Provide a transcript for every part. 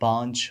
5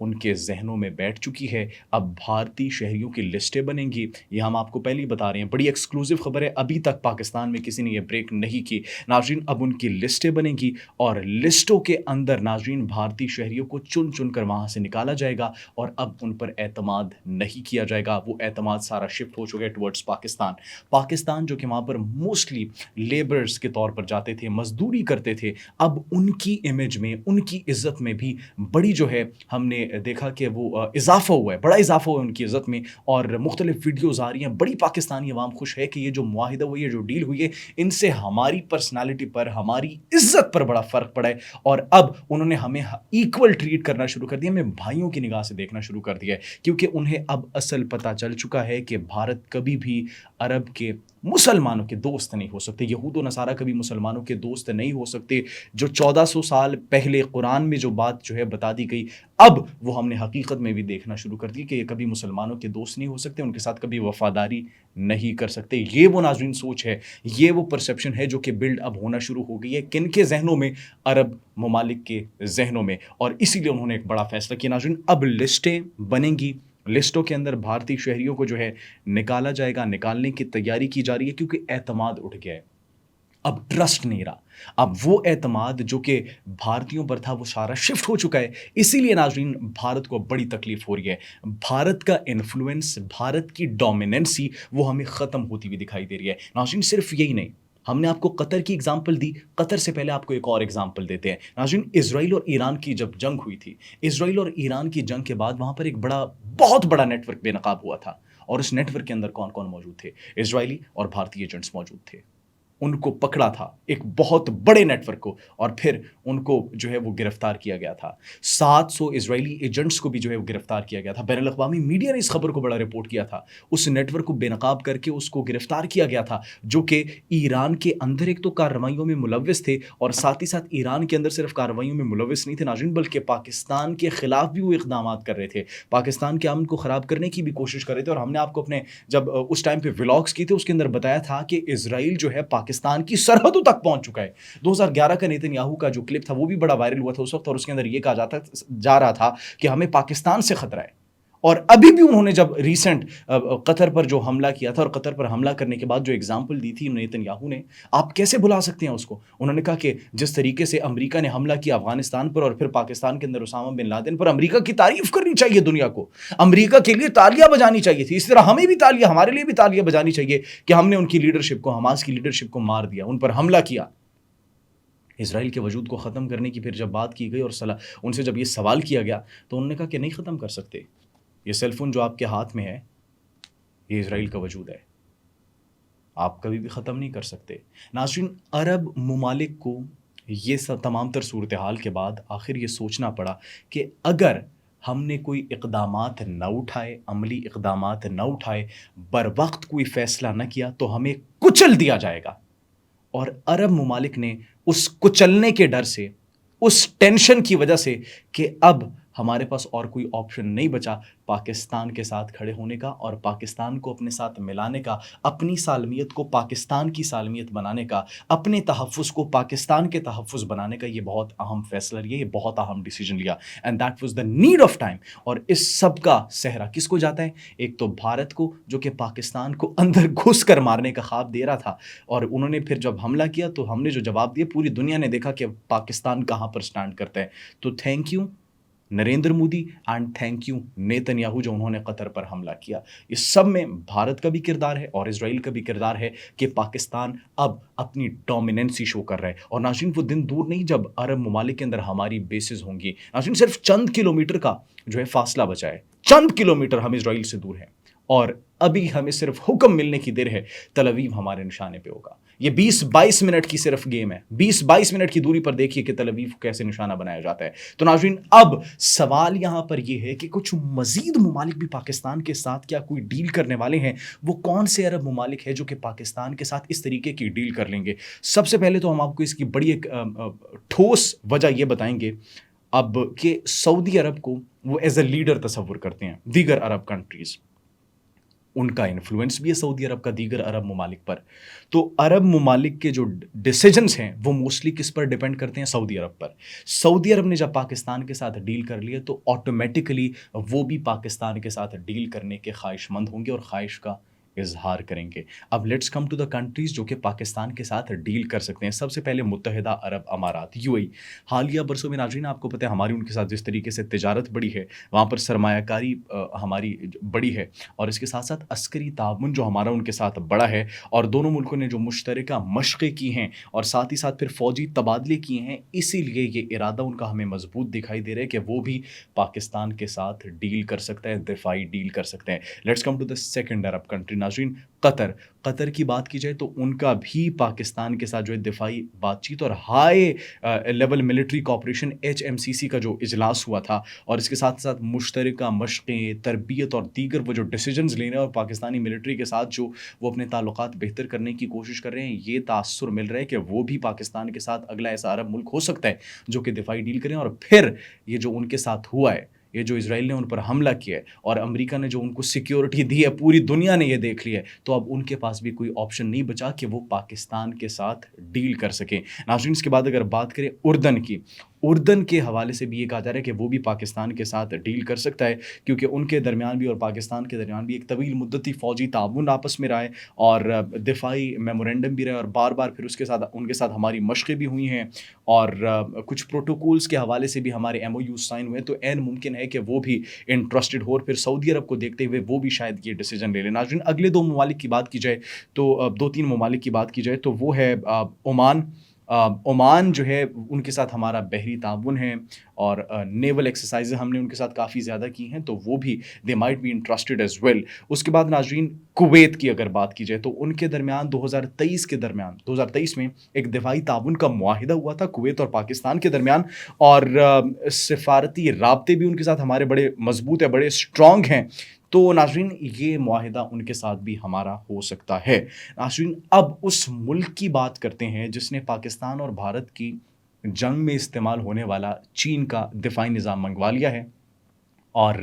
ان کے ذہنوں میں بیٹھ چکی ہے. اب بھارتی شہریوں کی لسٹیں بنیں گی. یہ ہم آپ کو پہلے ہی بتا رہے ہیں, بڑی ایکسکلوزیو خبر ہے, ابھی تک پاکستان میں کسی نے یہ بریک نہیں کی. ناظرین اب ان کی لسٹیں بنیں گی اور لسٹوں کے اندر ناظرین بھارتی شہریوں کو چن چن کر وہاں سے نکالا جائے گا, اور اب ان پر اعتماد نہیں کیا جائے گا. وہ اعتماد سارا شفٹ ہو چکا ہے ٹورڈز پاکستان جو کہ وہاں پر موسٹلی لیبرز کے طور پر جاتے تھے, مزدوری کرتے تھے. اب ان کی امیج میں, ان کی عزت میں بھی بڑی جو ہے ہم نے دیکھا کہ وہ اضافہ ہوا ہے, بڑا اضافہ ہوا ہے ان کی عزت میں, اور مختلف ویڈیوز آ رہی ہیں. بڑی پاکستانی عوام خوش ہے کہ یہ جو معاہدہ ہوئی ہے, جو ڈیل ہوئی ہے, ان سے ہماری پرسنالٹی پر, ہماری عزت پر بڑا فرق پڑا ہے, اور اب انہوں نے ہمیں ایکول ٹریٹ کرنا شروع کر دیا, ہمیں بھائیوں کی نگاہ سے دیکھنا شروع کر دیا ہے, کیونکہ انہیں اب اصل پتہ چل چکا ہے کہ بھارت کبھی بھی عرب کے مسلمانوں کے دوست نہیں ہو سکتے, یہود و نصارہ کبھی مسلمانوں کے دوست نہیں ہو سکتے. جو 1400 سال پہلے قرآن میں جو بات جو ہے بتا دی گئی, اب وہ ہم نے حقیقت میں بھی دیکھنا شروع کر دی کہ یہ کبھی مسلمانوں کے دوست نہیں ہو سکتے, ان کے ساتھ کبھی وفاداری نہیں کر سکتے. یہ وہ ناظرین سوچ ہے, یہ وہ پرسیپشن ہے جو کہ بلڈ اب ہونا شروع ہو گئی ہے. کن کے ذہنوں میں؟ عرب ممالک کے ذہنوں میں, اور اسی لیے انہوں نے ایک بڑا فیصلہ کیا. ناظرین اب لسٹیں بنیں گی, لسٹوں کے اندر بھارتی شہریوں کو جو ہے نکالا جائے گا, نکالنے کی تیاری کی جا رہی ہے, کیونکہ اعتماد اٹھ گیا ہے. اب ٹرسٹ نہیں رہا, اب وہ اعتماد جو کہ بھارتیوں پر تھا وہ سارا شفٹ ہو چکا ہے. اسی لیے ناظرین بھارت کو بڑی تکلیف ہو رہی ہے. بھارت کا انفلوئنس, بھارت کی ڈومیننسی وہ ہمیں ختم ہوتی ہوئی دکھائی دے رہی ہے. ناظرین صرف یہی نہیں, ہم نے آپ کو قطر کی اگزامپل دی, قطر سے پہلے آپ کو ایک اور اگزامپل دیتے ہیں. ناظرین اسرائیل اور ایران کی جب جنگ ہوئی تھی, اسرائیل اور ایران کی جنگ کے بعد وہاں پر ایک بہت بڑا نیٹ ورک بے نقاب ہوا تھا, اور اس نیٹ ورک کے اندر کون کون موجود تھے؟ اسرائیلی اور بھارتی ایجنٹس موجود تھے. ان کو پکڑا تھا, ایک بہت بڑے نیٹ ورک کو, اور پھر ان کو جو ہے وہ گرفتار کیا گیا تھا. 700 اسرائیلی ایجنٹس کو بھی جو ہے وہ گرفتار کیا گیا تھا. بین الاقوامی میڈیا نے اس خبر کو بڑا رپورٹ کیا تھا. اس نیٹ ورک کو بے نقاب کر کے اس کو گرفتار کیا گیا تھا, جو کہ ایران کے اندر ایک تو کارروائیوں میں ملوث تھے, اور ساتھ ہی ساتھ ایران کے اندر صرف کارروائیوں میں ملوث نہیں تھے ناظرین, بلکہ پاکستان کے خلاف بھی وہ اقدامات کر رہے تھے, پاکستان کے امن کو خراب کرنے کی بھی کوشش کر رہے تھے. اور ہم نے آپ کو اپنے جب اس ٹائم پہ ولاگس کی تھے اس کے اندر بتایا تھا کہ اسرائیل جو ہے پاکستان کی سرحدوں تک پہنچ چکا ہے. 2011 کا نیتن یاہو کا جو کلپ تھا وہ بھی بڑا وائرل ہوا تھا اس وقت, اور اس کے اندر یہ کہا جا رہا تھا کہ ہمیں پاکستان سے خطرہ ہے. اور ابھی بھی انہوں نے جب ریسنٹ قطر پر جو حملہ کیا تھا, اور قطر پر حملہ کرنے کے بعد جو اگزامپل دی تھی نیتن یاہو نے, آپ کیسے بھلا سکتے ہیں اس کو؟ انہوں نے کہا کہ جس طریقے سے امریکہ نے حملہ کیا افغانستان پر, اور پھر پاکستان کے اندر اسامہ بن لادن پر, امریکہ کی تعریف کرنی چاہیے دنیا کو, امریکہ کے لیے تالیاں بجانی چاہیے تھی. اس طرح ہمیں بھی تالیاں, ہمارے لیے بھی تالیاں بجانی چاہیے کہ ہم نے ان کی لیڈرشپ کو, حماس کی لیڈرشپ کو مار دیا, ان پر حملہ کیا. اسرائیل کے وجود کو ختم کرنے کی پھر جب بات کی گئی, اور ان سے جب یہ سوال کیا گیا, تو انہوں نے کہا کہ نہیں ختم کر سکتے. یہ سیل فون جو آپ کے ہاتھ میں ہے, یہ اسرائیل کا وجود ہے, آپ کبھی بھی ختم نہیں کر سکتے. ناظرین عرب ممالک کو یہ تمام تر صورتحال کے بعد آخر یہ سوچنا پڑا کہ اگر ہم نے کوئی اقدامات نہ اٹھائے, عملی اقدامات نہ اٹھائے, بر وقت کوئی فیصلہ نہ کیا, تو ہمیں کچل دیا جائے گا. اور عرب ممالک نے اس کچلنے کے ڈر سے, اس ٹینشن کی وجہ سے کہ اب ہمارے پاس اور کوئی آپشن نہیں بچا پاکستان کے ساتھ کھڑے ہونے کا, اور پاکستان کو اپنے ساتھ ملانے کا, اپنی سالمیت کو پاکستان کی سالمیت بنانے کا, اپنے تحفظ کو پاکستان کے تحفظ بنانے کا, یہ بہت اہم فیصلہ لیا, یہ بہت اہم ڈیسیجن لیا. And that was the need of time. اور اس سب کا صحرا کس کو جاتا ہے؟ ایک تو بھارت کو, جو کہ پاکستان کو اندر گھس کر مارنے کا خواب دے رہا تھا, اور انہوں نے پھر جب حملہ کیا تو ہم نے جو جواب دیا, پوری دنیا نے دیکھا کہ پاکستان کہاں پر سٹینڈ کرتا ہے. تو thank you Narendra Modi and thank you Nitin Yahoo جو انہوں نے قطر پر حملہ کیا. اس سب میں بھارت کا بھی کردار ہے اور اسرائیل کا بھی کردار ہے کہ پاکستان اب اپنی ڈومیننسی شو کر رہا ہے. اور ناظرین وہ دن دور نہیں جب عرب ممالک کے اندر ہماری بیسز ہوں گی. ناظرین صرف چند کلومیٹر کا جو ہے فاصلہ بچا ہے, چند کلومیٹر ہم اسرائیل سے دور ہیں, اور ابھی ہمیں صرف حکم ملنے کی دیر ہے, تل ابیب ہمارے نشانے پہ ہوگا. یہ 20-22 منٹ کی صرف گیم ہے, 20-22 منٹ کی دوری پر دیکھیے کہ تل ابیب کو کیسے نشانہ بنایا جاتا ہے. تو ناظرین اب سوال یہاں پر یہ ہے کہ کچھ مزید ممالک بھی پاکستان کے ساتھ کیا کوئی ڈیل کرنے والے ہیں؟ وہ کون سے عرب ممالک ہیں جو کہ پاکستان کے ساتھ اس طریقے کی ڈیل کر لیں گے؟ سب سے پہلے تو ہم آپ کو اس کی بڑی ایک ٹھوس وجہ یہ بتائیں گے اب کہ سعودی عرب کو وہ ایز اے لیڈر تصور کرتے ہیں دیگر عرب کنٹریز. ان کا انفلوئنس بھی ہے سعودی عرب کا دیگر عرب ممالک پر. تو عرب ممالک کے جو ڈیسیجنس ہیں وہ موسٹلی کس پر ڈیپینڈ کرتے ہیں؟ سعودی عرب پر. سعودی عرب نے جب پاکستان کے ساتھ ڈیل کر لیا تو آٹومیٹیکلی وہ بھی پاکستان کے ساتھ ڈیل کرنے کے خواہش مند ہوں گے اور خواہش کا اظہار کریں گے. اب let's come to the countries جو کہ پاکستان کے ساتھ ڈیل کر سکتے ہیں. سب سے پہلے متحدہ عرب امارات UAE. حالیہ برسوں میں ناظرین آپ کو پتہ ہے ہماری ان کے ساتھ جس طریقے سے تجارت بڑی ہے، وہاں پر سرمایہ کاری ہماری بڑی ہے، اور اس کے ساتھ ساتھ عسکری تعاون جو ہمارا ان کے ساتھ بڑا ہے، اور دونوں ملکوں نے جو مشترکہ مشقیں کی ہیں اور ساتھ ہی ساتھ پھر فوجی تبادلے کیے ہیں، اسی لیے یہ ارادہ ان کا ہمیں مضبوط دکھائی دے رہا ہے کہ وہ بھی پاکستان کے ساتھ ڈیل کر سکتا ہے، دفاعی ڈیل کر سکتے ہیں. Let's come to the second Arab country ناظرین، قطر کی بات کی جائے تو ان کا بھی پاکستان کے ساتھ جو ہے دفاعی بات چیت اور high level military cooperation HMCC کا جو اجلاس ہوا تھا، اور اس کے ساتھ ساتھ مشترکہ مشقیں، تربیت اور دیگر وہ جو ڈیسیجنز لینے اور پاکستانی ملٹری کے ساتھ جو وہ اپنے تعلقات بہتر کرنے کی کوشش کر رہے ہیں، یہ تاثر مل رہا ہے کہ وہ بھی پاکستان کے ساتھ اگلا ایسا عرب ملک ہو سکتا ہے جو کہ دفاعی ڈیل کریں. اور پھر یہ جو ان کے ساتھ ہوا ہے، یہ جو اسرائیل نے ان پر حملہ کیا ہے اور امریکہ نے جو ان کو سیکیورٹی دی ہے، پوری دنیا نے یہ دیکھ لیا ہے، تو اب ان کے پاس بھی کوئی آپشن نہیں بچا کہ وہ پاکستان کے ساتھ ڈیل کر سکیں. ناظرین اس کے بعد اگر بات کریں اردن کی، اردن کے حوالے سے بھی یہ کہا جا رہا ہے کہ وہ بھی پاکستان کے ساتھ ڈیل کر سکتا ہے، کیونکہ ان کے درمیان بھی اور پاکستان کے درمیان بھی ایک طویل مدتی فوجی تعاون آپس میں رہا ہے اور دفاعی میمورینڈم بھی رہا ہے، اور بار بار پھر اس کے ساتھ ان کے ساتھ ہماری مشقیں بھی ہوئی ہیں، اور کچھ پروٹوکولز کے حوالے سے بھی ہمارے MOU سائن ہوئے. تو عین ممکن ہے کہ وہ بھی انٹرسٹڈ ہو، اور پھر سعودی عرب کو دیکھتے ہوئے وہ بھی شاید یہ ڈیسیجن لے لیں. ناظرین اگلے دو ممالک کی بات کی جائے تو 2-3 ممالک کی بات کی جائے تو وہ ہے عمان. عمان جو ہے ان کے ساتھ ہمارا بحری تعاون ہے اور نیول ایکسرسائز ہم نے ان کے ساتھ کافی زیادہ کی ہیں، تو وہ بھی they might be interested as well. اس کے بعد ناظرین کویت کی اگر بات کی جائے تو ان کے درمیان 2023 میں ایک دفاعی تعاون کا معاہدہ ہوا تھا کویت اور پاکستان کے درمیان، اور سفارتی رابطے بھی ان کے ساتھ ہمارے بڑے مضبوط ہیں، بڑے اسٹرانگ ہیں. تو ناظرین یہ معاہدہ ان کے ساتھ بھی ہمارا ہو سکتا ہے. ناظرین اب اس ملک کی بات کرتے ہیں جس نے پاکستان اور بھارت کی جنگ میں استعمال ہونے والا چین کا دفاعی نظام منگوا لیا ہے، اور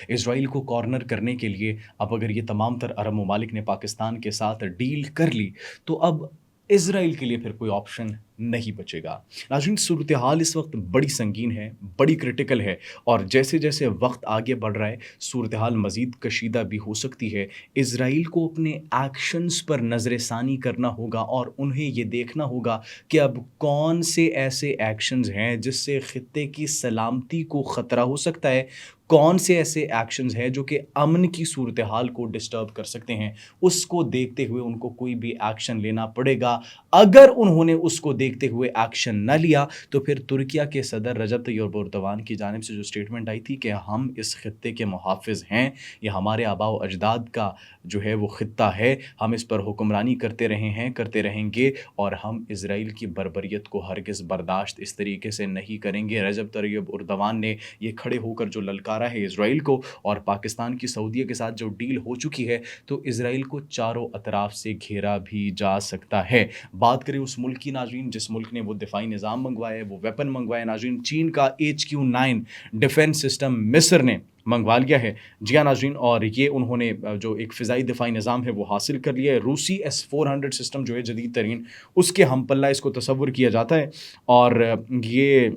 اسرائیل کو کارنر کرنے کے لیے اب اگر یہ تمام تر عرب ممالک نے پاکستان کے ساتھ ڈیل کر لی تو اب اسرائیل کے لیے پھر کوئی آپشن نہیں بچے گا. ناظرین صورتحال اس وقت بڑی سنگین ہے، بڑی کرٹیکل ہے، اور جیسے جیسے وقت آگے بڑھ رہا ہے صورتحال مزید کشیدہ بھی ہو سکتی ہے. اسرائیل کو اپنے ایکشنز پر نظر ثانی کرنا ہوگا اور انہیں یہ دیکھنا ہوگا کہ اب کون سے ایسے ایکشنز ہیں جس سے خطے کی سلامتی کو خطرہ ہو سکتا ہے، کون سے ایسے ایکشنز ہیں جو کہ امن کی صورتحال کو ڈسٹرب کر سکتے ہیں. اس کو دیکھتے ہوئے ان کو کوئی بھی ایکشن لینا پڑے گا. اگر انہوں نے اس کو دیکھتے ہوئے ایکشن نہ لیا تو پھر ترکیہ کے صدر رجب طیب اردوان کی جانب سے جو سٹیٹمنٹ آئی تھی کہ ہم اس خطے کے محافظ ہیں، یہ ہمارے آباء و اجداد کا جو ہے وہ خطہ ہے، ہم اس پر حکمرانی کرتے رہے ہیں، کرتے رہیں گے، اور ہم اسرائیل کی بربریت کو ہرگز برداشت اس طریقے سے نہیں کریں گے. رجب طیب اردوان نے یہ کھڑے ہو کر جو للکارا ہے اسرائیل کو، اور پاکستان کی سعودیہ کے ساتھ جو ڈیل ہو چکی ہے تو اسرائیل کو چاروں اطراف سے گھیرا بھی جا سکتا ہے. بات کریں اس ملک کی ناظرین جس ملک نے وہ دفاعی نظام منگوایا ہے، وہ ویپن منگوایا ہے، ناظرین چین کا HQ-9 ڈیفنس سسٹم مصر نے منگوا لیا ہے. جی ہاں ناظرین، اور یہ انہوں نے جو ایک فضائی دفاعی نظام ہے وہ حاصل کر لیا ہے. روسی S-400 سسٹم جو ہے جدید ترین، اس کے ہم پلہ اس کو تصور کیا جاتا ہے، اور یہ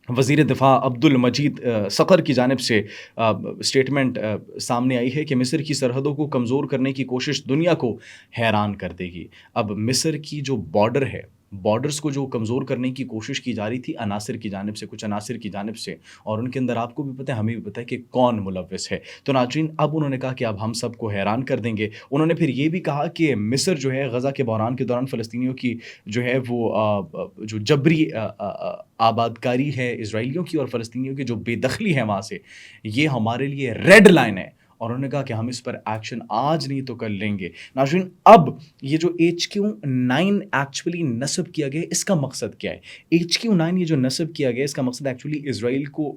وزیر دفاع عبد المجید صقر کی جانب سے سٹیٹمنٹ سامنے آئی ہے کہ مصر کی سرحدوں کو کمزور کرنے کی کوشش دنیا کو حیران کر دے گی. اب مصر کی جو بارڈر ہے، بارڈرز کو جو کمزور کرنے کی کوشش کی جا رہی تھی عناصر کی جانب سے، کچھ عناصر کی جانب سے، اور ان کے اندر آپ کو بھی پتہ ہے، ہمیں بھی پتہ ہے کہ کون ملوث ہے. تو ناظرین اب انہوں نے کہا کہ اب ہم سب کو حیران کر دیں گے. انہوں نے پھر یہ بھی کہا کہ مصر جو ہے غزہ کے بحران کے دوران فلسطینیوں کی جو ہے وہ جو جبری آبادکاری ہے اسرائیلیوں کی اور فلسطینیوں کی جو بے دخلی ہے وہاں سے، یہ ہمارے لیے ریڈ لائن ہے، اور انہوں نے کہا کہ ہم اس پر ایکشن آج نہیں تو کل لیں گے. ناظرین اب یہ جو HQ-9 ایکچولی نصب کیا گیا ہے، اس کا مقصد کیا ہے؟ HQ-9 یہ جو نصب کیا گیا ہے اس کا مقصد ایکچولی اسرائیل کو